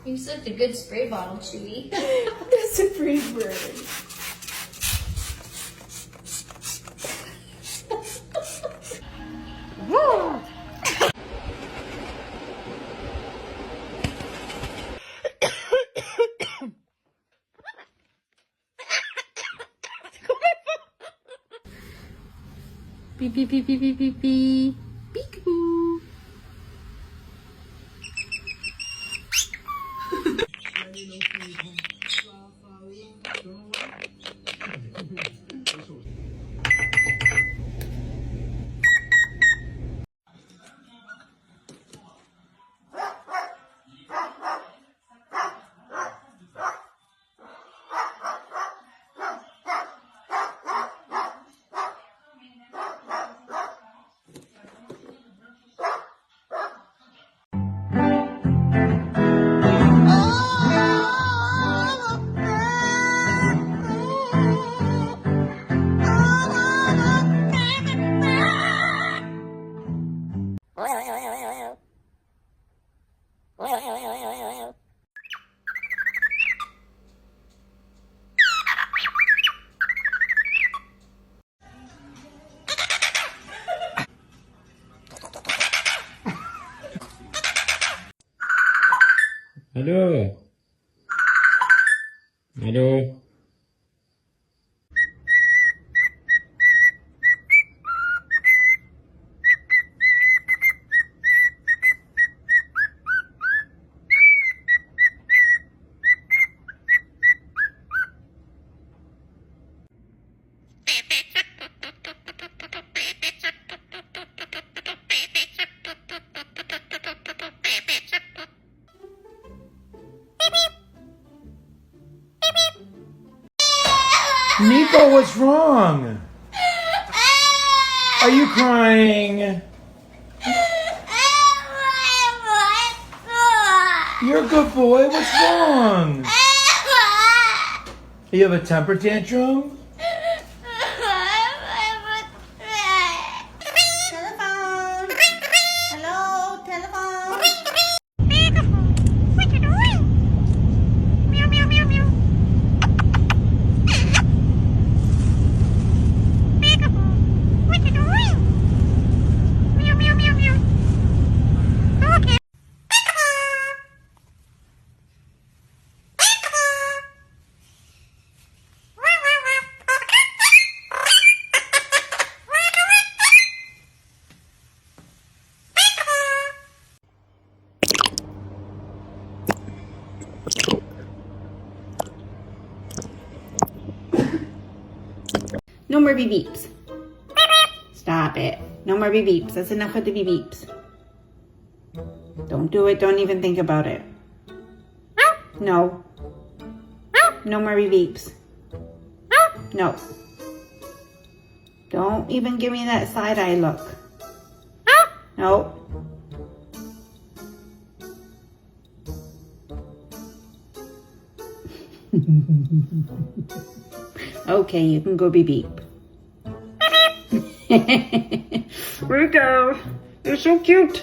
You such a good spray bottle, Chewy. That's a pretty bird. Woo! Beep beep beep beep beep beep beep. Peekaboo. Hello. Hello. Nico, what's wrong? Are you crying? You're a good boy. What's wrong? You have a temper tantrum? Telephone. Hello, telephone. What you doing? Meow, meow, meow, meow. Peekaboo. What you doing? Meow, meow, meow, meow. Okay. No more beep beeps. Stop it. No more beep beeps. That's enough of the beep beeps. Don't do it. Don't even think about it. No. No more beep beeps. No. Don't even give me that side eye look. No. Okay, you can go beep beep. Rico, you're so cute.